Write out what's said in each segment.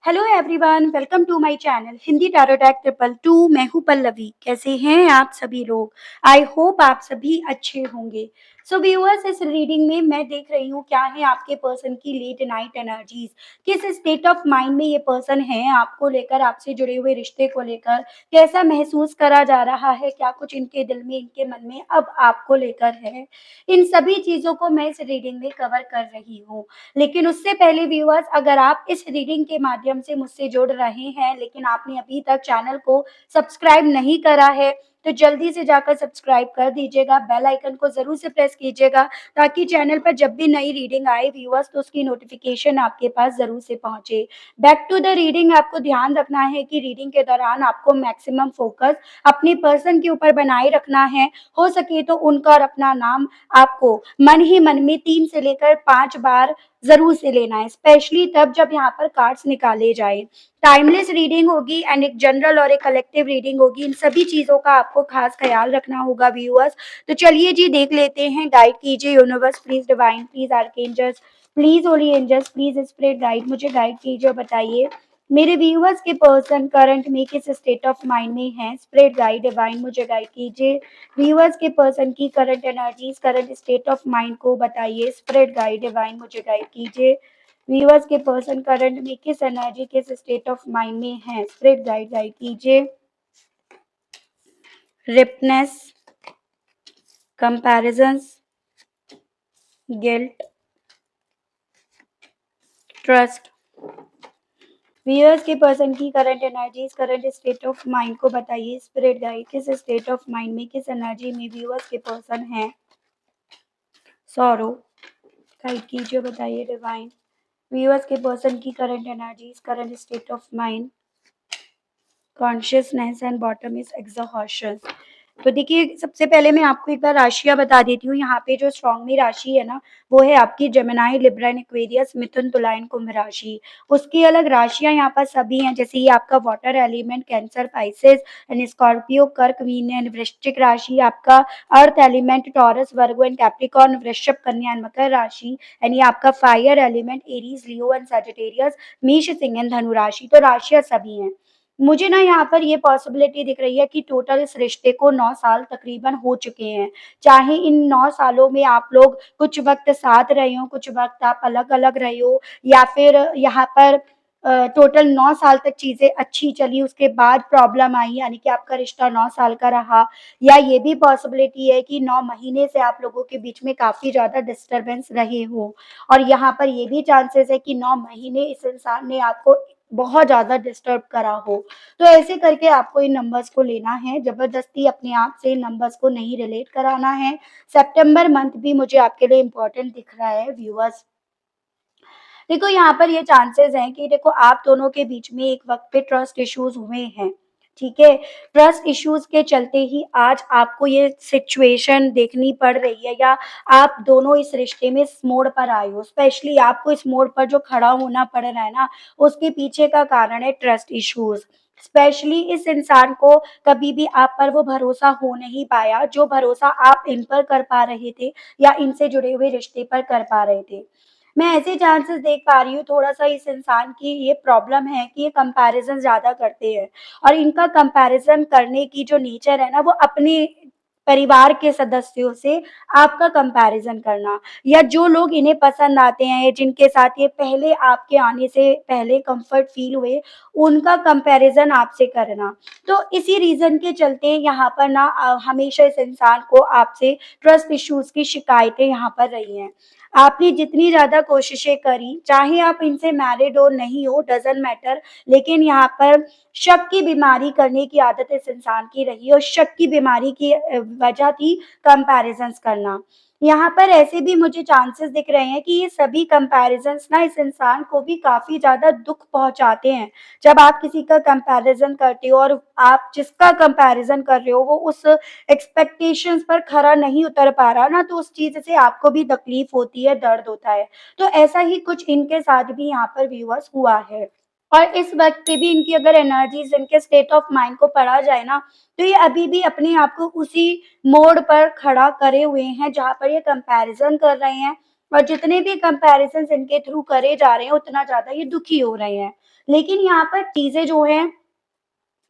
Hello everyone, welcome to my channel Hindi tarot deck triple two. मैं हूं पल्लवी। कैसे हैं आप सभी लोग? आई होप आप सभी अच्छे होंगे। सो व्यूअर्स, इस रीडिंग में मैं देख रही हूँ क्या है आपके पर्सन की लेट नाइट एनर्जीज। किस स्टेट ऑफ माइंड में ये पर्सन है आपको लेकर, आपसे जुड़े हुए रिश्ते को लेकर कैसा महसूस करा जा रहा है, क्या कुछ इनके दिल में, इनके मन में अब आपको लेकर है। इन सभी चीजों को मैं इस रीडिंग में कवर कर रही हूँ। लेकिन उससे पहले व्यूअर्स, अगर आप इस रीडिंग के माध्यम से मुझसे जुड़ रहे हैं लेकिन आपने अभी तक चैनल को सब्सक्राइब नहीं करा है, तो जल्दी से जाकर सब्सक्राइब कर दीजिएगा। बेल आइकन को जरूर से प्रेस कीजिएगा ताकि चैनल पर जब भी नई रीडिंग आए व्यूअर्स, तो उसकी नोटिफिकेशन आपके पास जरूर से पहुंचे। बैक टू द रीडिंग, आपको ध्यान रखना है कि रीडिंग के दौरान आपको मैक्सिमम फोकस अपने पर्सन के ऊपर बनाए रखना है। हो सके तो उनका और अपना नाम आपको मन ही मन में 3 से लेकर 5 बार जरूर से लेना है, स्पेशली तब जब यहाँ पर कार्ड्स निकाले जाए। टाइमलेस रीडिंग होगी एंड एक जनरल और एक कलेक्टिव रीडिंग होगी। इन सभी चीजों का आपको खास ख्याल रखना होगा व्यूअर्स। तो चलिए जी, देख लेते हैं। गाइड कीजिए universe, please divine, please archangels, please holy angels, please spirit guide, मुझे गाइड कीजिए और बताइए मेरे व्यूअर्स के पर्सन करंट में किस स्टेट ऑफ माइंड में है। स्पिरिट गाइड डिवाइन मुझे गाइड कीजिए। व्यूअर्स के पर्सन की current energies, current state of mind को बताइए। स्पिरिट गाइड डिवाइन मुझे गाइड कीजिए। व्यूअर्स के पर्सन करंट में किस एनर्जी, किस स्टेट ऑफ माइंड में है। स्पिरिट गाइड गाइड कीजिए। रिपनेस, कंपैरिजंस, गिल्ट, ट्रस्ट। व्यूअर्स के पर्सन की current energies, current state of mind को बताइए। स्पिरिट गाइड किस स्टेट ऑफ माइंड में, किस एनर्जी में व्यूअर्स के पर्सन है। सॉरो गाइड कीजिए, बताइए डिवाइन। व्यूअर्स के पर्सन की current energies, current state of mind, consciousness and bottom is exhaustion. तो देखिए, सबसे पहले मैं आपको एक बार राशियां बता देती हूँ। यहाँ पे जो स्ट्रॉन्ग में राशि है ना, वो है आपकी जेमिनाई, लिब्रा एंड एक्वेरियस, मिथुन, तुला एंड कुंभ राशि। उसकी अलग राशियां यहाँ पर सभी हैं, जैसे ये आपका water element cancer, Pisces and Scorpio, कर्क, मीन एंड वृश्चिक राशि। आपका earth element taurus, Virgo and Capricorn, वृषभ, कन्या एंड मकर राशि। एंड ये आपका fire element Aries, Leo and Sagittarius, मेष, सिंह एंड धनु राशि। तो राशियां सभी हैं। मुझे ना यहाँ पर ये पॉसिबिलिटी दिख रही है कि टोटल इस रिश्ते को 9 साल तकरीबन हो चुके हैं। चाहे इन 9 सालों में आप लोग कुछ वक्त साथ रहे हो, कुछ वक्त आप अलग अलग रहे हो, या फिर यहाँ पर टोटल 9 साल तक चीजें अच्छी चली, उसके बाद प्रॉब्लम आई, यानी कि आपका रिश्ता 9 साल का रहा। या ये भी पॉसिबिलिटी है कि 9 महीने से आप लोगों के बीच में काफी ज्यादा डिस्टरबेंस रहे हो। और यहाँ पर ये भी चांसेस है कि 9 महीने इस इंसान ने आपको बहुत ज्यादा डिस्टर्ब करा हो। तो ऐसे करके आपको इन नंबर्स को लेना है, जबरदस्ती अपने आप से इन नंबर्स को नहीं रिलेट कराना है। सितंबर मंथ भी मुझे आपके लिए इम्पोर्टेंट दिख रहा है व्यूअर्स। देखो, यहाँ पर ये चांसेस हैं कि देखो, आप दोनों के बीच में एक वक्त पे ट्रस्ट इश्यूज हुए हैं। ठीक है, ट्रस्ट इश्यूज के चलते ही आज आपको ये सिचुएशन देखनी पड़ रही है, या आप दोनों इस रिश्ते में इस मोड़ पर आए हो। स्पेशली आपको इस मोड़ पर जो खड़ा होना पड़ रहा है ना, उसके पीछे का कारण है ट्रस्ट इश्यूज। स्पेशली इस इंसान को कभी भी आप पर वो भरोसा हो नहीं पाया जो भरोसा आप इन पर कर पा रहे थे, या इनसे जुड़े हुए रिश्ते पर कर पा रहे थे। मैं ऐसे चांसेस देख पा रही हूँ, थोड़ा-सा इस इंसान की ये प्रॉब्लम है कि ये कंपैरिज़न ज़्यादा करते हैं। और इनका कंपैरिज़न करने की जो नेचर है ना, वो अपने परिवार के सदस्यों से आपका कंपैरिज़न करना, या जो लोग इन्हें पसंद आते हैं, जिनके साथ ये पहले आपके आने से पहले कम्फ़र्ट फ़ील हुए, उनका कंपैरिज़न आपसे करना। तो इसी रीज़न के चलते यहाँ पर ना हमेशा इस इंसान को आपसे ट्रस्ट इश्यूज़ की शिकायतें यहाँ पर रही हैं। आपने जितनी ज़्यादा कोशिशें करी, चाहे आप इनसे मैरिड हो, नहीं हो, डज़न्ट मैटर, लेकिन यहाँ पर शक की बीमारी करने की आदत इस इंसान की रही है, और शक की बीमारी की वजह थी कंपैरिज़न्स करना। यहाँ पर ऐसे भी मुझे चांसेस दिख रहे हैं कि ये सभी कंपैरिज़न्स ना इस इंसान को भी काफ़ी ज़्यादा दुःख पहुँचाते हैं। जब आप किसी का कंपैरिज़न करते हो और आप जिसका कंपैरिज़न कर रहे हो वो उस एक्सपेक्टेशंस पर खरा नहीं उतर पा रहा ना, तो उस चीज़ से आपको भी तकलीफ होती है, दर्द होता है। तो ऐसा ही कुछ इनके साथ भी यहाँ पर व्यूअर्स हुआ है। और इस वक़्त पे भी इनकी अगर एनर्जीज़, इनके स्टेट ऑफ माइंड को पढ़ा जाए ना, तो ये अभी भी अपने आप को उसी मोड़ पर खड़ा करे हुए हैं, जहाँ पर ये कंपैरिज़न कर रहे हैं। और जितने भी कंपैरिजन्स इनके थ्रू करे जा रहे हैं, उतना ज़्यादा ये दुखी हो रहे हैं। लेकिन यहाँ पर चीज़ें जो हैं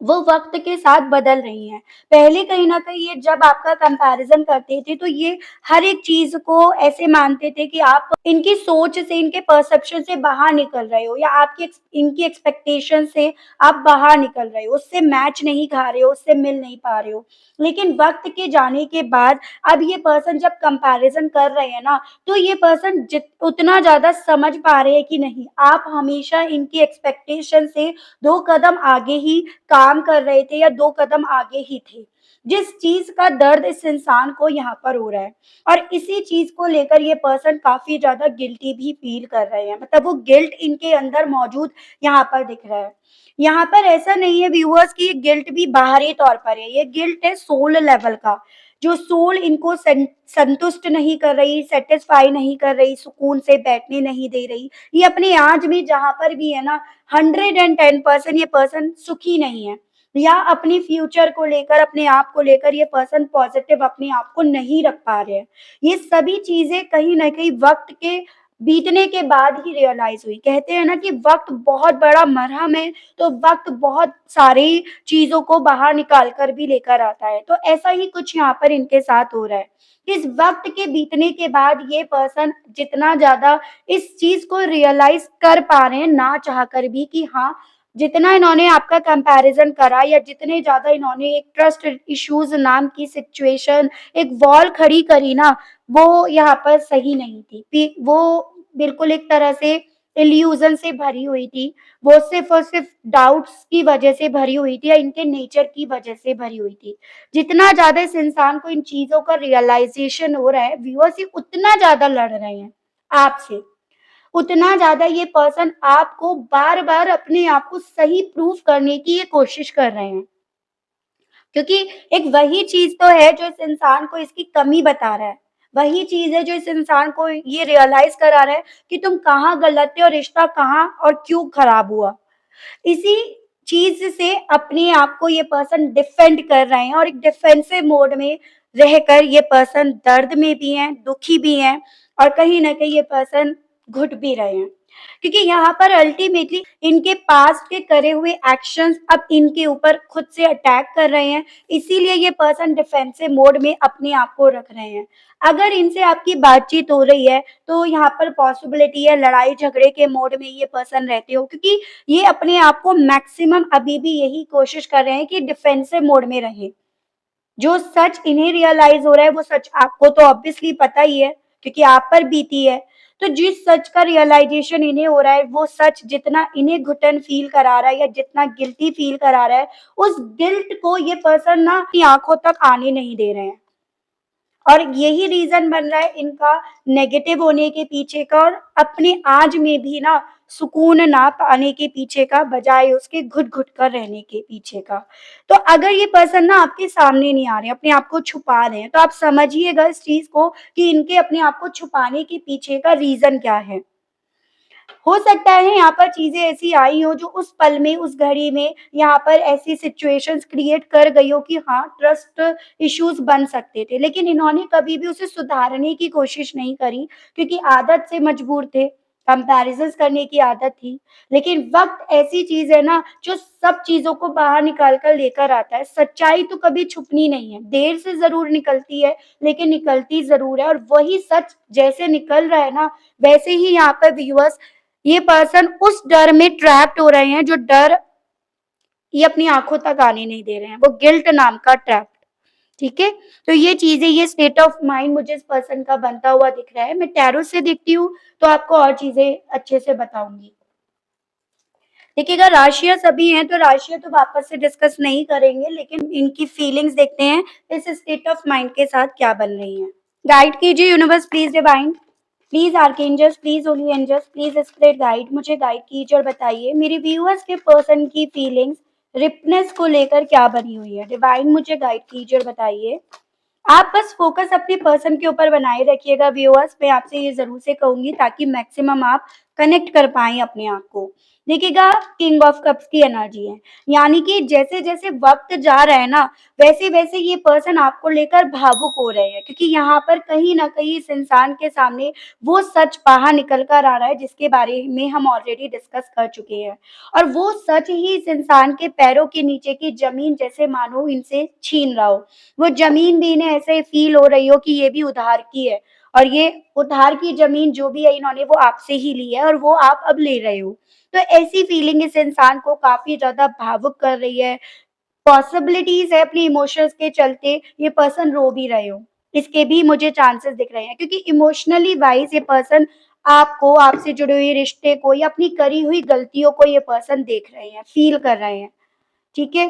वो वक़्त के साथ बदल रही हैं। पहले कहीं न कहीं ये जब आपका कंपैरिज़न करते थे, तो ये हर एक चीज़ को ऐसे मानते थे कि आप इनकी सोच से, इनके परसेप्शन से बाहर निकल रहे हो या आपकी इनकी एक्सपेक्टेशन से आप बाहर निकल रहे हो, उससे मैच नहीं खा रहे हो, उससे मिल नहीं पा रहे हो। लेकिन वक़्त के जाने के बाद अब ये पर्सन जब कंपैरिज़न कर रहे हैं ना, तो ये पर्सन जित उतना ज़्यादा समझ पा रहे हैं कि नहीं, आप हमेशा इनकी एक्सपेक्टेशन से 2 कदम आगे ही काम कर रहे थे या 2 कदम आगे ही थे। जिस चीज़ का दर्द इस इंसान को यहाँ पर हो रहा है और इसी चीज़ को लेकर ये पर्सन काफ़ी ज़्यादा गिल्टी भी फ़ील कर रहे हैं। मतलब वो गिल्ट इनके अंदर मौजूद यहाँ पर दिख रहा है। यहाँ पर ऐसा नहीं है व्यूअर्स कि ये गिल्ट भी बाहरी तौर पर है, ये गिल्ट है सोल लेवल का। जो सोल इनको संतुष्ट नहीं कर रही, सैटिस्फाई नहीं कर रही, सुकून से बैठने नहीं दे रही। ये अपने आज में जहाँ पर भी है ना 110% ये पर्सन सुखी नहीं है या अपनी फ्यूचर को लेकर, अपने आप को लेकर ये पर्सन पॉजिटिव अपने आप को नहीं रख पा रहे हैं। ये सभी चीज़ें कहीं न कहीं वक़्त के बीतने के बाद ही रियलाइज़ हुई। कहते हैं ना कि वक़्त बहुत बड़ा मरहम है, तो वक़्त बहुत सारी चीज़ों को बाहर निकाल कर भी लेकर आता है। तो ऐसा ही कुछ यहाँ पर इनके साथ हो रहा है। इस वक़्त के बीतने के बाद ये पर्सन जितना ज़्यादा इस चीज़ को रियलाइज़ कर पा रहे हैं ना चाहकर भी कि हाँ, जितना इन्होंने आपका कंपैरिज़न करा या जितने ज़्यादा इन्होंने एक ट्रस्ट इश्यूज़ नाम की सिचुएशन, एक वॉल खड़ी करी ना, वो यहाँ पर सही नहीं थी। वो बिल्कुल एक तरह से इल्यूज़न से भरी हुई थी। वो सिर्फ़ और सिर्फ़ डाउट्स की वज़ह से भरी हुई थी या इनके नेचर की वज़ह से भरी हुई थी। जितना ज़्यादा इस इंसान को इन चीज़ों का रियलाइज़ेशन हो रहा है, व्यूअर्स ये उतना ज़्यादा लड़ रहे हैं आपसे। उतना ज़्यादा ये पर्सन आपको बार-बार अपने आप को सही प्रूव करने की ये कोशिश कर रहे हैं। क्योंकि एक वही चीज़ तो है जो इस इंसान को इसकी कमी बता रहा है। वही चीज़ है जो इस इंसान को ये रियलाइज़ करा रहा है कि तुम कहाँ गलत थे और रिश्ता कहाँ और क्यों खराब हुआ। इसी चीज़ से अपने आप को ये पर्सन डिफेंड कर रहे हैं और एक डिफेंसिव मोड में रहकर ये पर्सन दर्द में भी हैं, दुखी भी हैं और कहीं न कहीं ये पर्सन घुट भी रहे हैं। क्योंकि यहाँ पर अल्टीमेटली इनके पास्ट के करे हुए एक्शंस अब इनके ऊपर खुद से अटैक कर रहे हैं, इसीलिए ये पर्सन डिफेंसिव मोड में अपने आप को रख रहे हैं। अगर इनसे आपकी बातचीत हो रही है, तो यहाँ पर पॉसिबिलिटी है लड़ाई-झगड़े के मोड में ये पर्सन रहते हो क्योंकि ये अपने आप को मैक्सिमम अभी भी यही कोशिश कर रहे हैं कि डिफेंसिव मोड में रहें। जो सच इन्हें रियलाइज़ हो रहा है, वो सच आपको तो ऑब्वियसली पता ही है, क्योंकि आप पर बीती है। तो जिस सच का रियलाइज़ेशन इन्हें हो रहा है, वो सच जितना इन्हें घुटन फ़ील करा रहा है या जितना गिल्टी फ़ील करा रहा है, उस गिल्ट को ये पर्सन ना अपनी आँखों तक आने नहीं दे रहे हैं। और यही रीज़न बन रहा है इनका नेगेटिव होने के पीछे का और अपने आज में भी ना सुकून ना पाने के पीछे का, बजाय उसके घुट-घुट कर रहने के पीछे का। तो अगर ये पर्सन ना आपके सामने नहीं आ रहे, अपने आप को छुपा रहे हैं, तो आप समझिएगा इस चीज़ को कि इनके अपने आप को छुपाने के पीछे का रीज़न क्या है। हो सकता है यहाँ पर चीज़ें ऐसी आई हों जो उस पल में, उस घड़ी में यहाँ पर ऐसी सिचुएशंस क्रिएट कर गई हो कि हाँ, ट्रस्ट इश्यूज़ बन सकते थे। लेकिन इन्होंने कभी भी उसे सुधारने की कोशिश नहीं करी क्योंकि आदत से मजबूर थे, कंपैरिज़न्स करने की आदत थी। लेकिन वक़्त ऐसी चीज़ है ना जो सब चीज़ों को बाहर निकाल कर लेकर आता है। सच्चाई तो कभी छुपनी नहीं है, देर से ज़रूर निकलती है, लेकिन निकलती ज़रूर है और वही सच जैसे निकल रहा है ना, वैसे ही यहाँ पर व्यूअर्स ये पर्सन उस डर में ट्रैप्ड हो रहे हैं जो डर ये अपनी आँखों तक आने नहीं दे रहे हैं। वो गिल्ट नाम का ट्रैप, ठीक है? तो ये चीज़ें, ये स्टेट ऑफ माइंड मुझे इस पर्सन का बनता हुआ दिख रहा है। मैं टैरो से देखती हूँ, तो आपको और चीज़ें अच्छे से बताऊँगी। देखिएगा राशियाँ सभी हैं, तो राशियाँ तो वापस से डिस्कस नहीं करेंगे, लेकिन इनकी फीलिंग्स देखते हैं, इस स्टेट ऑफ माइंड के साथ क्या बन रही हैं। गाइड कीजिए universe please divine, please archangels, please holy angels, please spirit guide, मुझे गाइड कीजिए और बताइए मेरे व्यूअर्स के पर्सन की फीलिंग्स रिपनेस को लेकर क्या बनी हुई है। डिवाइन मुझे गाइड कीजिए और बताइए। आप बस फ़ोकस अपने पर्सन के ऊपर बनाए रखिएगा व्यूअर्स, मैं आपसे ये ज़रूर से कहूँगी ताकि मैक्सिमम आप कनेक्ट कर पाएँ अपने आप को। देखिएगा, किंग ऑफ कप्स की एनर्जी है। यानी कि जैसे-जैसे वक़्त जा रहा है ना, वैसे-वैसे ये पर्सन आपको लेकर भावुक हो रहे हैं, क्योंकि यहाँ पर कहीं न कहीं इस इंसान के सामने वो सच बाहर निकल कर आ रहा है जिसके बारे में हम ऑलरेडी डिस्कस कर चुके हैं। और वो सच ही इस इंसान के पैरों के नीचे की ज़मीन जैसे मानो इनसे छीन रहा हो। वो ज़मीन भी इन्हें ऐसे फ़ील हो रही हो कि ये भी उधार की है, और ये उधार की ज़मीन जो भी है इन्होंने वो आपसे ही ली है और वो आप अब ले रहे हो। तो ऐसी फीलिंग इस इंसान को काफ़ी ज़्यादा भावुक कर रही है। पॉसिबिलिटीज़ है अपनी इमोशंस के चलते ये पर्सन रो भी रहे हो। इसके भी मुझे चांसेस दिख रहे हैं, क्योंकि इमोशनली वाइज़ ये पर्सन आपको, आपसे जुड़े हुए रिश्ते को या अपनी करी हुई गलतियों को ये पर्सन देख रहे हैं, फ़ील कर रहे हैं। ठीक है?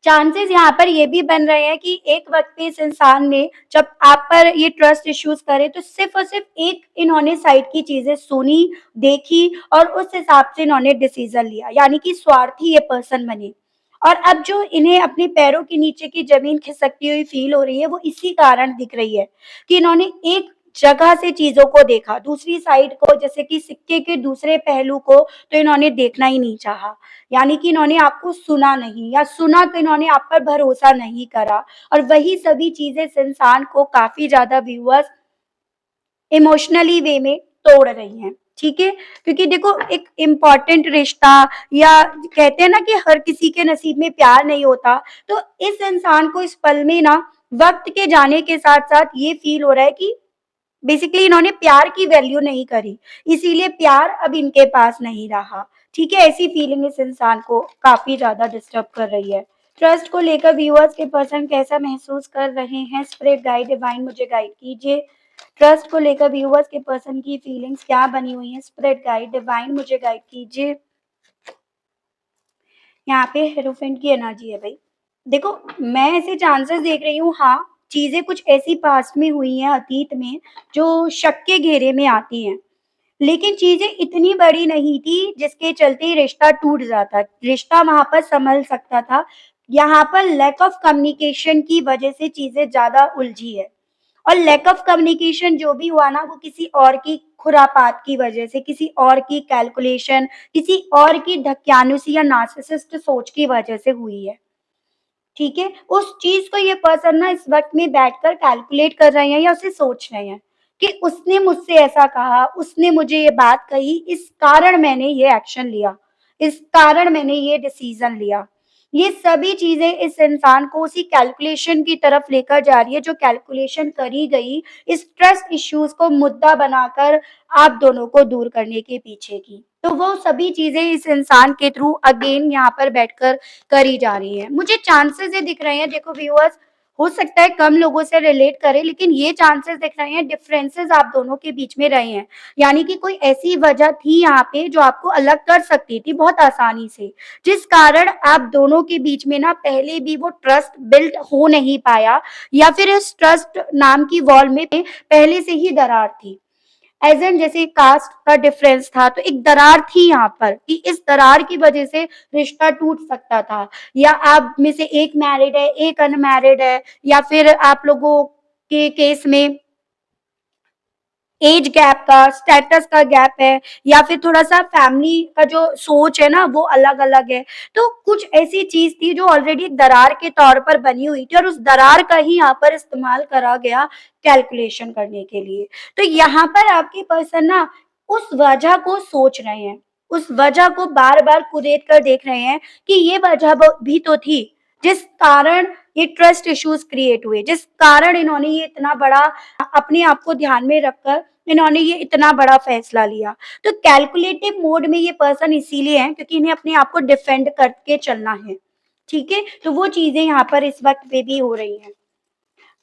चांसेस यहाँ पर ये भी बन रहे हैं कि एक वक़्त पे इस इंसान ने जब आप पर ये ट्रस्ट इश्यूज़ करे तो सिर्फ़ और सिर्फ़ एक इन्होंने साइड की चीज़ें सुनी, देखी और उस हिसाब से इन्होंने डिसीज़न लिया, यानी कि स्वार्थी ये पर्सन बने। और अब जो इन्हें अपने पैरों के नीचे की ज़मीन खिसकती हुई फ़ील हो रही है, वो इसी कारण दिख रही है कि इन्होंने एक जगह से चीज़ों को देखा, दूसरी साइड को, जैसे कि सिक्के के दूसरे पहलू को तो इन्होंने देखना ही नहीं चाहा। यानी कि इन्होंने आपको सुना नहीं, या सुना तो इन्होंने आप पर भरोसा नहीं करा, और वही सभी चीज़ें इस इंसान को काफ़ी ज़्यादा व्यूअर्स इमोशनली वे में तोड़ रही हैं, ठीक है? क्योंकि देखो, एक इम्पोर्टेंट रिश्ता, या कहते हैं ना कि हर किसी के नसीब में प्यार नहीं होता, तो इस इंसान को इस पल में ना वक़्त के जाने के साथ-साथ ये फ़ील हो रहा है कि बेसिकली इन्होंने प्यार की वैल्यू नहीं करी, इसीलिए प्यार अब इनके पास नहीं रहा। ठीक है? ऐसी फीलिंग इस इंसान को काफ़ी ज़्यादा डिस्टर्ब कर रही है। ट्रस्ट को लेकर व्यूअर्स के पर्सन कैसा महसूस कर रहे हैं? स्पिरिट गाइड डिवाइन मुझे गाइड कीजिए। ट्रस्ट को लेकर व्यूअर्स के पर्सन की फीलिंग्स क्या बनी हुई हैं? स्पिरिट गाइड डिवाइन मुझे गाइड कीजिए। यहाँ पे हीरोफेंट की एनर्जी है भई। देखो, मैं ऐसे चांसेस देख रही हूँ, हाँ, चीज़ें कुछ ऐसी पास्ट में हुई हैं, अतीत में, जो शक के घेरे में आती हैं। लेकिन चीज़ें इतनी बड़ी नहीं थी जिसके चलते रिश्ता टूट जाता। रिश्ता वहाँ पर सँभल सकता था। यहाँ पर लैक ऑफ कम्युनिकेशन की वजह से चीज़ें ज़्यादा उलझी है। और लैक ऑफ कम्युनिकेशन जो भी हुआ ना, वो किसी और की खुरापात की वजह से, किसी और की कैलकुलेशन, किसी और की ढकियानुसी या नार्सिसिस्ट सोच की वजह से हुई है। ठीक है? उस चीज़ को ये पर्सन ना इस वक़्त में बैठकर कैलकुलेट कर रहे हैं या उसे सोच रहे हैं कि उसने मुझसे ऐसा कहा, उसने मुझे ये बात कही, इस कारण मैंने ये एक्शन लिया, इस कारण मैंने ये डिसीज़न लिया। ये सभी चीज़ें इस इंसान को उसी कैलकुलेशन की तरफ लेकर जा रही है, जो कैलकुलेशन करी गई इस ट्रस्ट इश्यूज़ को मुद्दा बनाकर आप दोनों को दूर करने के पीछे की। तो वो सभी चीज़ें इस इंसान के थ्रू अगेन यहाँ पर बैठकर करी जा रही है। मुझे चांसेस ये दिख रहे हैं, देखो व्यूअर्स, हो सकता है कम लोगों से रिलेट करें, लेकिन ये चांसेस दिख रहे हैं, डिफरेंसेस आप दोनों के बीच में रहे हैं। यानी कि कोई ऐसी वजह थी यहाँ पे जो आपको अलग कर सकती थी बहुत आसानी से, जिस कारण आप दोनों के बीच में ना पहले भी वो ट्रस्ट बिल्ड हो नहीं पाया, या फिर इस ट्रस्ट नाम की वॉल में पहले से ही दरार थी। एज़ एन जैसे कास्ट का डिफरेंस था, तो एक दरार थी यहाँ पर कि इस दरार की वजह से रिश्ता टूट सकता था, या आप में से एक मैरिड है, एक अनमैरिड है, या फिर आप लोगों के केस में एज गैप का, स्टेटस का गैप है, या फिर थोड़ा-सा फैमिली का जो सोच है ना वो अलग-अलग है। तो कुछ ऐसी चीज़ थी जो ऑलरेडी दरार के तौर पर बनी हुई थी, और उस दरार का ही यहाँ पर इस्तेमाल करा गया कैलकुलेशन करने के लिए। तो यहाँ पर आपके पर्सन ना उस वजह को सोच रहे हैं, उस वजह को बार-बार कुरेद कर देख रहे हैं कि ये वजह ब भी तो थी, जिस कारण ये ट्रस्ट इश्यूज़ क्रिएट हुए, जिस कारण इन्होंने ये इतना बड़ा अपने आप को ध्यान में रखकर इन्होंने ये इतना बड़ा फैसला लिया। तो कैलकुलेटिव मोड में ये पर्सन इसीलिए हैं क्योंकि इन्हें अपने आप को डिफेंड करके चलना है, ठीक है? तो वो चीज़ें यहाँ पर इस वक़्त पे भी हो रही हैं।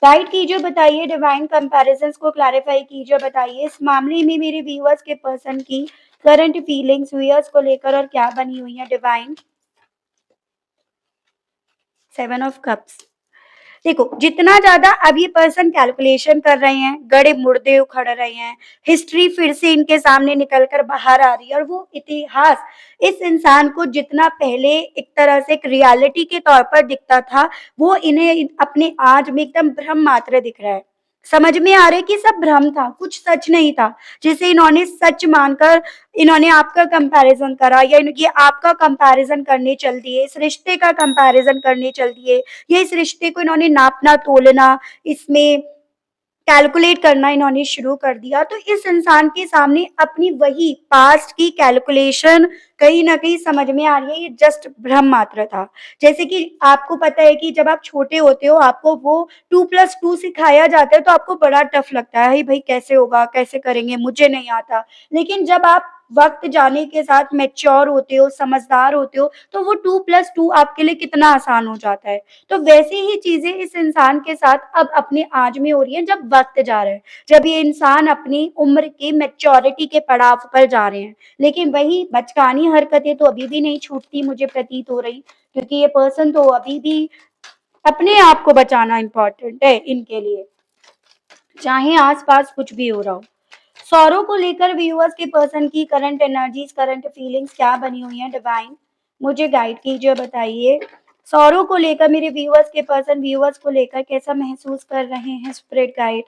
गाइड कीजिए, बताइए, डिवाइन कंपैरिज़न्स को क्लैरिफ़ाई कीजिए, बताइए इस मामले में मेरे व्यूअर्स के पर्सन की करंट फीलिंग्स व्यूअर्स को लेकर और क्या बनी हुई है डिवाइन? 7 of cups. देखो, जितना ज़्यादा अब ये पर्सन कैलकुलेशन कर रहे हैं, गड़े-मुड़दे उखड़ रहे हैं, हिस्ट्री फिर से इनके सामने निकल कर बाहर आ रही है, और वो इतिहास इस इंसान को जितना पहले एक तरह से एक रियलिटी के तौर पर दिखता था, वो इन्हें अपने आज में एकदम ब्रह्म मात्र दिख रहा है। समझ में आ रहा है कि सब भ्रम था, कुछ सच नहीं था, जिसे इन्होंने सच मानकर इन्होंने आपका कंपैरिजन करा, या ये आपका कंपैरिजन करने चल दिए, इस रिश्ते का कंपैरिजन करने चल दिए, या इस रिश्ते को इन्होंने नापना तोलना, इसमें कैलकुलेट करना इन्होंने शुरू कर दिया। तो इस इंसान के सामने अपनी वही पास्ट की कैलकुलेशन कहीं न कहीं समझ में आ रही है, ये जस्ट भ्रम मात्र था। जैसे कि आपको पता है कि जब आप छोटे होते हो, आपको वो 2+2 सिखाया जाता है, तो आपको बड़ा टफ लगता है, भई कैसे होगा, कैसे करेंगे, मुझे नहीं आता। लेकिन जब आप वक़्त जाने के साथ मैच्योर होते हो, समझदार होते हो, तो वो 2+2 आपके लिए कितना आसान हो जाता है। तो वैसी ही चीज़ें इस इंसान के साथ अब अपने आज में हो रही हैं, जब वक़्त जा रहा है, जब ये इंसान अपनी उम्र की मैच्योरिटी के पड़ाव पर जा रहे हैं। लेकिन वही बचकानी हरकतें तो अभी भी नहीं छूटती, मुझे प्रतीत हो रही, क्योंकि ये पर्सन तो अभी भी अपने आप को बचाना इम्पोर्टेंट है इनके लिए, चाहे आस-पास कुछ भी हो रहा हो। सौरों को लेकर व्यूअर्स के पर्सन की करंट एनर्जीज, करंट फीलिंग्स क्या बनी हुई हैं डिवाइन, मुझे गाइड कीजिए, बताइए। सौरों को लेकर मेरे व्यूअर्स के पर्सन व्यूअर्स को लेकर कैसा महसूस कर रहे हैं, स्पिरिट गाइड।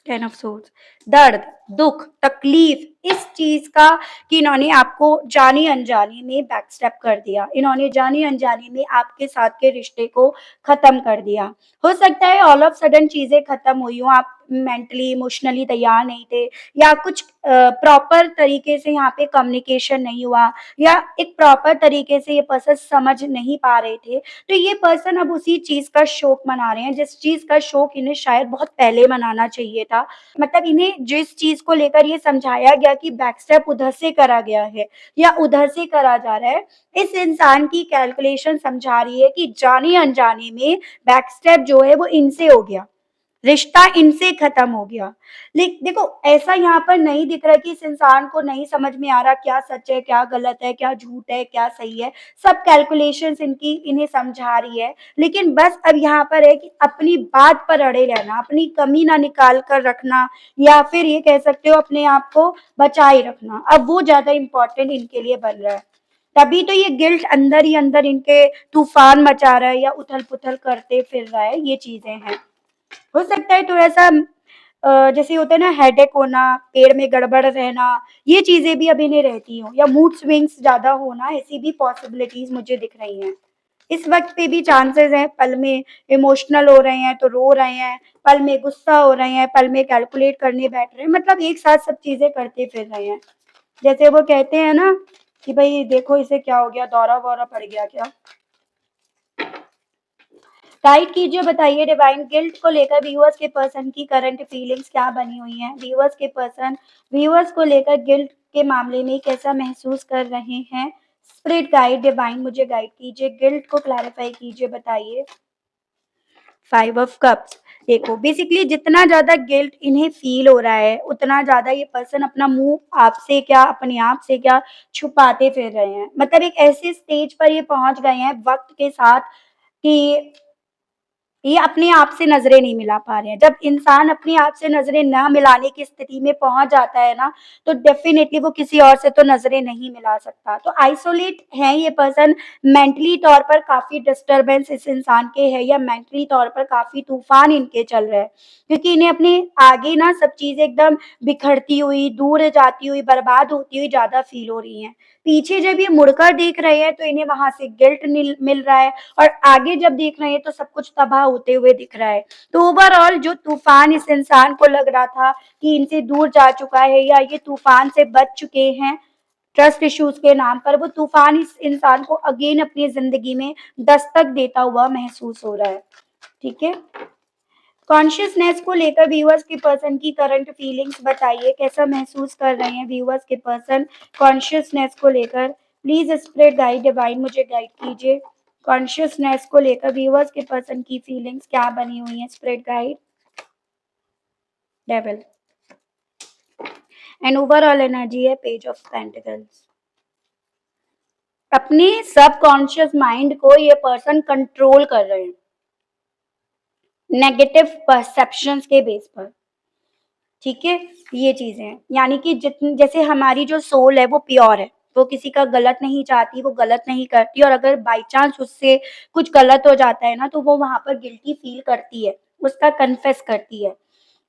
10 ऑफ सोर्ड्स, दर्द, दुख, तकलीफ इस चीज का कि इन्होंने आपको जानी अनजानी में बैकस्टेप कर दिया, इन्होंने जानी अनजानी में आपके साथ के रिश्ते को खत्म कर दिया। हो सकता है ऑल ऑफ सडन चीजें खत्म हुई हों, आप मेंटली इमोशनली तैयार नहीं थे, या कुछ प्रॉपर तरीके से यहाँ पे कम्युनिकेशन नहीं हुआ, या एक प्रॉपर तरीके से ये पर्सन समझ नहीं पा रहे थे। तो ये पर्सन अब उसी चीज का शोक मना रहे हैं, जिस चीज का शोक इन्हें शायद बहुत पहले मनाना चाहिए था। मतलब इन्हें जिस चीज को लेकर ये समझाया गया कि बैकस्टेप उधर से करा गया है या उधर से करा जा रहा है, इस इंसान की कैलकुलेशन समझा रही है कि जाने अनजाने में बैकस्टेप जो है वो इनसे हो गया, रिश्ता इनसे खत्म हो गया। लेकिन देखो, ऐसा यहाँ पर नहीं दिख रहा कि इस इंसान को नहीं समझ में आ रहा क्या सच है, क्या गलत है, क्या झूठ है, क्या सही है। सब कैलकुलेशंस इनकी इन्हें समझा रही है। लेकिन बस अब यहाँ पर है कि अपनी बात पर अड़े रहना, अपनी कमी ना निकाल कर रखना, या फिर ये कह सकते हो अपने आप को बचाए रखना। अब वो ज़्यादा इम्पोर्टेंट इनके लिए बन रहा है। तभी तो ये गिल्ट अंदर ही अंदर इनके तूफान मचा रहा है या उथल-पुथल करते फिर रहा है, ये चीज़ें हैं। हो सकता है थोड़ा-सा जैसे होता है ना, हेडेक होना, पेट में गड़बड़ रहना, ये चीज़ें भी अब इन्हें रहती हों, या मूड स्विंग्स ज़्यादा होना, ऐसी भी पॉसिबिलिटीज़ मुझे दिख रही हैं। इस वक़्त पे भी चांसेस हैं, पल में इमोशनल हो रहे हैं तो रो रहे हैं, पल में गुस्सा हो रहे हैं, पल में कैलकुलेट करने बैठ रहे हैं, मतलब एक साथ सब चीज़ें करते फिर रहे हैं। जैसे वो कहते हैं ना कि भई देखो इसे क्या हो गया, दौरा-वौरा पड़ गया क्या? गाइड कीजिए, बताइए डिवाइन, गिल्ट को लेकर व्यूअर्स के पर्सन की करंट फीलिंग्स क्या बनी हुई हैं? व्यूअर्स को लेकर गिल्ट के मामले में कैसा महसूस कर रहे हैं? स्पिरिट गाइड डिवाइन मुझे गाइड कीजिए, गिल्ट को क्लैरिफाई कीजिए, बताइए। 5 ऑफ कप्स, देखो बेसिकली जितना ज़्यादा गिल्ट इन्हें फ़ील हो रहा है, उतना ज़्यादा ये पर्सन अपना मुँह आपसे क्या, अपने आप से क्या छुपाते फिर रहे हैं। मतलब एक ऐसे स्टेज पर ये पहुँच गए हैं वक़्त के साथ कि ये अपने आप से नज़रें नहीं मिला पा रहे हैं। जब इंसान अपने आप से नज़रें ना मिलाने की स्थिति में पहुँच जाता है ना, तो डेफ़िनेटली वो किसी और से तो नज़रें नहीं मिला सकता। तो आइसोलेट हैं ये पर्सन, मेंटली तौर पर काफ़ी डिस्टर्बेंस इस इंसान के है, या मेंटली तौर पर काफ़ी तूफ़ान इनके चल रहे हैं। क्योंकि इन्हें अपने आगे ना सब चीज़ें एकदम बिखरती हुई, दूर जाती हुई, बर्बाद होती हुई ज़्यादा फ़ील हो रही हैं। पीछे जब ये मुड़कर देख रहे हैं, तो इन्हें वहाँ से गिल्ट मिल रहा है, और आगे जब देख रहे हैं तो सब कुछ तबाह होते हुए दिख रहा है। तो ओवरऑल जो तूफ़ान इस इंसान को लग रहा था कि इनसे दूर जा चुका है, या ये तूफ़ान से बच चुके हैं ट्रस्ट इश्यूज़ के नाम पर, वो तूफ़ान इस इंसान को अगेन अपनी ज़िंदगी में दस्तक देता हुआ महसूस हो रहा है। ठीक है? कॉन्शियसनेस को लेकर व्यूअर्स के पर्सन की करंट फीलिंग्स बताइए, कैसा महसूस कर रहे हैं व्यूअर्स के पर्सन कॉन्शियसनेस को लेकर? प्लीज स्पिरिट गाइड डिवाइन मुझे गाइड कीजिए, कॉन्शियसनेस को लेकर व्यूअर्स के पर्सन की फीलिंग्स क्या बनी हुई हैं, spirit guide. Devil and overall energy है पेज ऑफ पेंटिकल्स। अपने सबकॉन्शियस माइंड को ये पर्सन कंट्रोल कर रहे हैं नेगेटिव परसेप्शंस के बेस पर। ठीक है, ये चीजें हैं, यानी कि जितनी जैसे हमारी जो सोल है वो प्योर है, वो किसी का गलत नहीं चाहती, वो गलत नहीं करती, और अगर बाई चांस उससे कुछ गलत हो जाता है ना, तो वो वहां पर गिल्टी फील करती है। उसका कन्फेस करती है।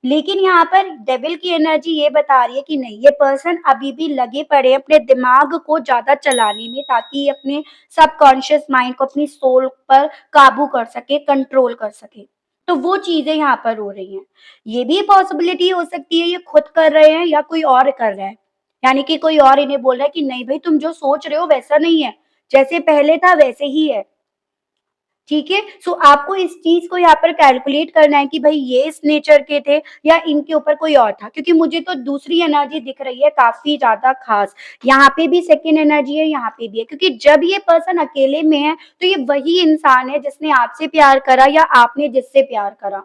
लेकिन यहाँ पर डेविल की एनर्जी ये बता रही है कि नहीं, ये पर्सन अभी भी लगे पड़े हैं अपने दिमाग को ज़्यादा चलाने में, ताकि ये अपने सबकॉन्शियस माइंड को, अपनी सोल पर काबू कर सके, कंट्रोल कर सके। तो वो चीज़ें यहाँ पर हो रही हैं। ये भी पॉसिबिलिटी हो सकती है ये खुद कर रहे हैं या कोई और कर रहा है। यानी कि कोई और इन्हें बोल रहा है कि नहीं भई, तुम जो सोच रहे हो वैसा नहीं है, जैसे पहले था वैसे ही है। ठीक है? सो आपको इस चीज़ को यहाँ पर कैलकुलेट करना है कि भई ये इस नेचर के थे या इनके ऊपर कोई और था। क्योंकि मुझे तो दूसरी एनर्जी दिख रही है काफ़ी ज़्यादा ख़ास। यहाँ पे भी सेकंड एनर्जी है, यहाँ पे भी है। क्योंकि जब ये पर्सन अकेले में है, तो ये वही इंसान है जिसने आपसे प्यार करा या आपने जिससे प्यार करा।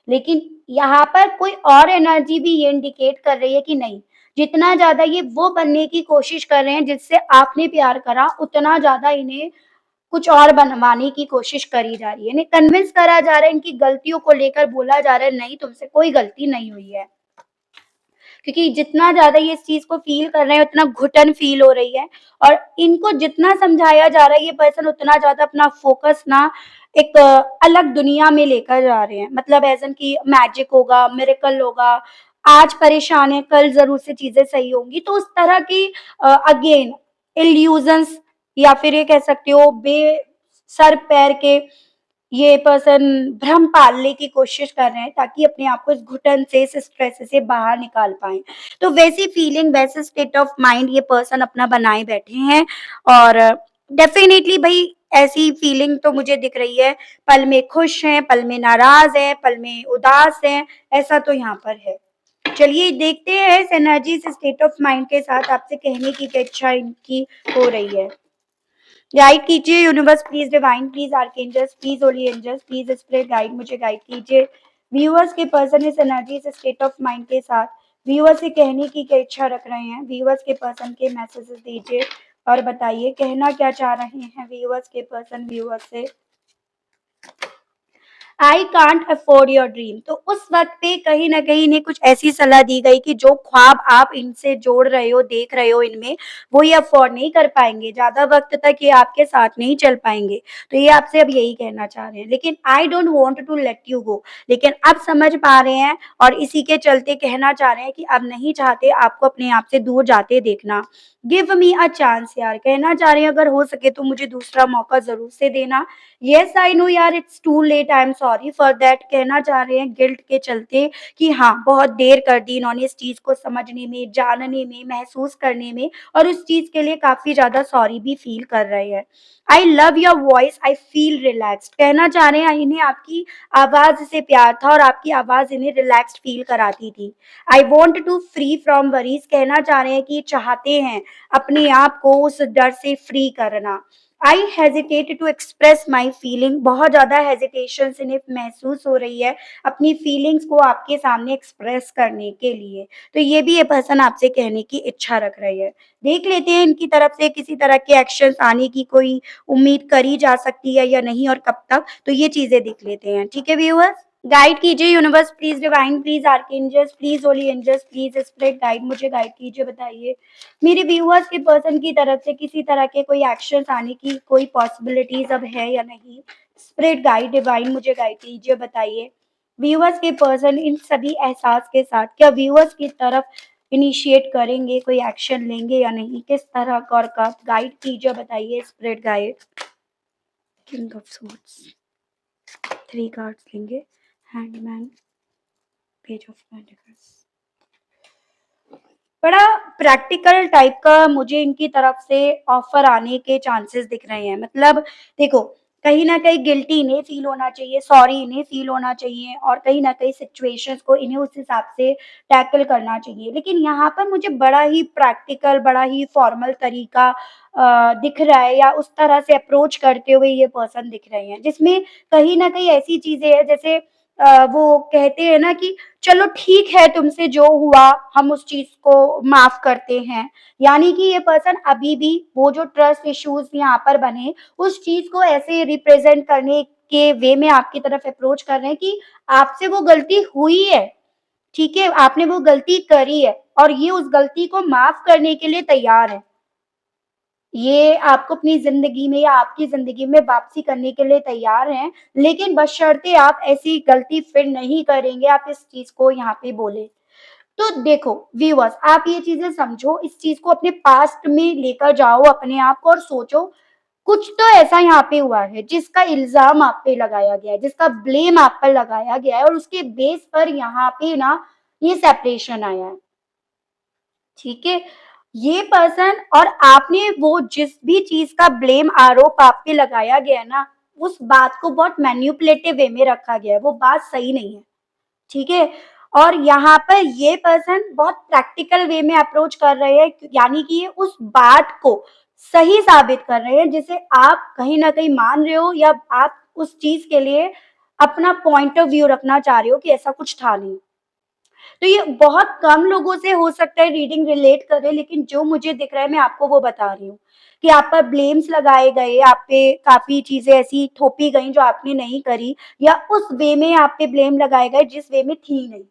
लेकिन यहाँ पर कोई और एनर्जी भी ये इंडिकेट कर रही है कि नहीं, जितना ज़्यादा ये वो बनने की कोशिश कर रहे हैं जिससे आपने प्यार करा, उतना ज़्यादा इन्हें कुछ और बनवाने की कोशिश करी जा रही है। इन्हें कन्विंस करा जा रहा है, इनकी गलतियों को लेकर बोला जा रहा है, नहीं तुमसे कोई गलती नहीं हुई है। क्योंकि जितना ज़्यादा ये इस चीज़ को फ़ील कर रहे हैं, उतना घुटन फ़ील हो रही है और इनको जितना समझाया जा रहा है, ये पर्सन उतना ज़्यादा अपना फ़ोकस ना एक अलग दुनिया में लेकर जा रहे हैं। मतलब ऐसा कि मैजिक होगा, मिरेकल होगा, आज परेशान है, कल ज़रूर से चीज़ें सही होंगी। तो उस तरह की अगेन इल्यूज़न्स या फिर ये कह सकते हो सर पैर के ये पर्सन भ्रम पालने की कोशिश कर रहे हैं, ताकि अपने आप को इस घुटन से, इस स्ट्रेस से बाहर निकाल पाएँ। तो वैसी फीलिंग, वैसे स्टेट ऑफ माइंड ये पर्सन अपना बनाए बैठे हैं और डेफ़िनेटली भई ऐसी फीलिंग तो मुझे दिख रही है, पल में खुश हैं, पल में नाराज़ हैं, पल में उदास हैं, ऐसा तो यहाँ पर है। चलिए देखते हैं इस एनर्जी, इस स्टेट ऑफ माइंड के साथ आपसे कहने की क्या इच्छा इनकी हो रही है। गाइड कीजिए universe please, divine please, archangels please, holy angels please, spirit guide, मुझे गाइड कीजिए। व्यूअर्स के पर्सन इस एनर्जी, इस स्टेट ऑफ माइंड के साथ व्यूअर्स से कहने की क्या इच्छा रख रहे हैं, व्यूअर्स के पर्सन के मैसेजेस दीजिए और बताइए कहना क्या चाह रहे हैं व्यूअर्स के पर्सन व्यूअर्स से। I can't afford your dream, तो उस वक्त पे कहीं ना कहीं इन्हें कुछ ऐसी सलाह दी गई कि जो ख्वाब आप इनसे जोड़ रहे हो, देख रहे हो इनमें, वो ये अफोर्ड नहीं कर पाएंगे, ज्यादा वक्त तक ये आपके साथ नहीं चल पाएंगे। तो ये आपसे अब यही कहना चाह रहे हैं, लेकिन I don't want to let you go, लेकिन अब समझ पा रहे हैं और इसी के चलते कहना चाह रहे हैं कि अब नहीं चाहते आपको अपने आप से दूर जाते देखना। गिव मी अ चांस यार, कहना चाह रहे हैं अगर हो सके तो मुझे दूसरा मौका जरूर से देना। येस आई नो यार, it's too late, I am sorry for that, कहना चाह रहे हैं गिल्ट के चलते कि हाँ बहुत देर कर दी इन्होंने इस चीज को समझने में, जानने में, महसूस करने में, और उस चीज के लिए काफी ज्यादा सॉरी भी फील कर रहे हैं। I love your voice, I feel relaxed, कहना चाह रहे हैं इन्हें आपकी आवाज से प्यार था और आपकी आवाज इन्हें रिलैक्स्ड फील कराती थी। I want to free from worries, कहना चाह रहे हैं कि चाहते हैं अपने आप को उस डर से फ्री करना। I hesitate to express my feeling, बहुत ज़्यादा हेजिटेशन इन्हें महसूस हो रही है अपनी फीलिंग्स को आपके सामने एक्सप्रेस करने के लिए। तो ये भी ये पर्सन आपसे कहने की इच्छा रख रही है। देख लेते हैं इनकी तरफ से किसी तरह के एक्शंस आने की कोई उम्मीद करी जा सकती है या नहीं और कब तक, तो ये चीज़ें देख लेते हैं। ठीक है व्यूअर्स, गाइड कीजिए universe please, divine please, archangels please, holy angels please, spirit guide, मुझे गाइड कीजिए। बताइए मेरे व्यूअर्स के पर्सन की तरफ से किसी तरह के कोई एक्शंस आने की कोई पॉसिबिलिटीज अब है या नहीं। स्पिरिट गाइड, डिवाइन, मुझे गाइड कीजिए। बताइए व्यूअर्स के पर्सन इन सभी एहसास के साथ क्या व्यूअर्स की तरफ इनिशिएट करेंगे, कोई एक्शन लेंगे या नहीं, किस तरह का और कब, गाइड कीजिए। बताइए spirit guide. King of swords, 3 cards लेंगे, हैंडमैन, पेज ऑफ पेंटिकल्स। बड़ा प्रैक्टिकल टाइप का मुझे इनकी तरफ से ऑफर आने के चांसेस दिख रहे हैं। मतलब देखो, कहीं न कहीं गिल्टी इन्हें फ़ील होना चाहिए, सॉरी इन्हें फ़ील होना चाहिए और कहीं न कहीं सिचुएशंस को इन्हें उस हिसाब से टैकल करना चाहिए। लेकिन यहाँ पर मुझे बड़ा ही प्रैक्टिकल, बड़ा ही फॉर्मल तरीका दिख रहा है या उस तरह से अप्रोच करते हुए ये पर्सन दिख रहे हैं, जिसमें कहीं न कहीं ऐसी चीज़ें हैं जैसे वो कहते हैं ना कि चलो ठीक है, तुमसे जो हुआ हम उस चीज़ को माफ़ करते हैं। यानी कि ये पर्सन अभी भी वो जो ट्रस्ट इश्यूज़ यहाँ पर बने, उस चीज़ को ऐसे रिप्रेज़ेंट करने के वे में आपकी तरफ अप्रोच कर रहे हैं कि आपसे वो गलती हुई है, ठीक है? आपने वो गलती करी है और ये उस गलती को माफ़ करने के लिए तैयार है। ये आपको अपनी ज़िंदगी में या आपकी ज़िंदगी में वापसी करने के लिए तैयार हैं, लेकिन बशर्ते आप ऐसी गलती फिर नहीं करेंगे, आप इस चीज़ को यहाँ पे बोले। तो देखो व्यूअर्स, आप ये चीज़ें समझो, इस चीज़ को अपने पास्ट में लेकर जाओ अपने आप को और सोचो, कुछ तो ऐसा यहाँ पे हुआ है जिसका इल्ज़ाम आप पे लगाया गया है, जिसका ब्लेम आप पर लगाया गया है और उसके बेस पर यहाँ पे ना ये सेपरेशन आया है। ठीक है? ये पर्सन और आपने वो जिस भी चीज़ का ब्लेम आरोप आप पे लगाया गया है ना, उस बात को बहुत मैनिपुलेटिव वे में रखा गया है, वो बात सही नहीं है, ठीक है? और यहाँ पर ये पर्सन बहुत प्रैक्टिकल वे में अप्रोच कर रहे हैं, यानी कि ये उस बात को सही साबित कर रहे हैं, जिसे आप कहीं न कहीं मान रहे हो या आप उस चीज़ के लिए अपना पॉइंट ऑफ व्यू रखना चाह रहे हो कि ऐसा कुछ था नहीं। तो ये बहुत कम लोगों से हो सकता है रीडिंग रिलेट करे, लेकिन जो मुझे दिख रहा है मैं आपको वो बता रही हूँ कि आप पर ब्लेम्स लगाए गए, आप पे काफ़ी चीज़ें ऐसी थोपी गई जो आपने नहीं करी या उस वे में आप पे ब्लेम लगाए गए जिस वे में थी नहीं।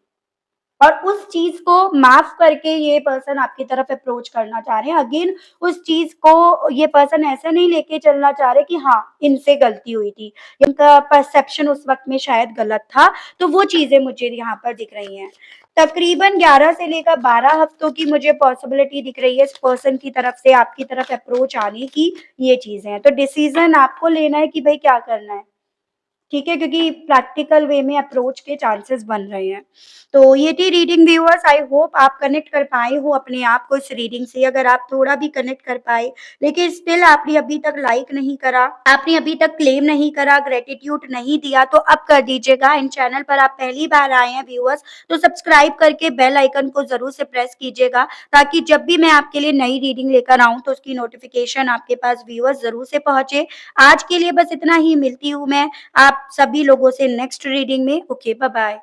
और उस चीज़ को माफ़ करके ये पर्सन आपकी तरफ अप्रोच करना चाह रहे हैं। अगेन उस चीज़ को ये पर्सन ऐसे नहीं लेके चलना चाह रहे कि हाँ, इनसे गलती हुई थी। इनका परसेप्शन उस वक़्त में शायद गलत था, तो वो चीज़ें मुझे यहाँ पर दिख रही हैं। तकरीबन 11 से लेकर 12 हफ्तों की मुझे पॉसिबिलिटी दिख रही है इस पर्सन की तरफ से आपकी तरफ अप्रोच आने की, ये चीज़ें हैं। तो डिसीज़न आपको लेना है कि भई क्या करना है। ठीक है, क्योंकि प्रैक्टिकल वे में अप्रोच के चांसेस बन रहे हैं। तो ये थी रीडिंग व्यूअर्स, आई होप आप कनेक्ट कर पाए हो अपने आप को इस रीडिंग से। अगर आप थोड़ा भी कनेक्ट कर पाए, लेकिन स्टिल आपने अभी तक लाइक नहीं करा, आपने अभी तक क्लेम नहीं करा, ग्रैटिट्यूड नहीं दिया, तो अब कर दीजिएगा। एंड चैनल पर आप पहली बार आए हैं व्यूअर्स, तो सब्सक्राइब करके बेल आइकन को ज़रूर से प्रेस कीजिएगा, ताकि जब भी मैं आपके लिए नई रीडिंग लेकर आऊँ, तो उसकी नोटिफ़िकेशन आपके पास व्यूअर्स ज़रूर से पहुँचे। आज के लिए बस इतना ही, मिलती हूँ मैं आप सभी लोगों से नेक्स्ट रीडिंग में। Okay, bye bye.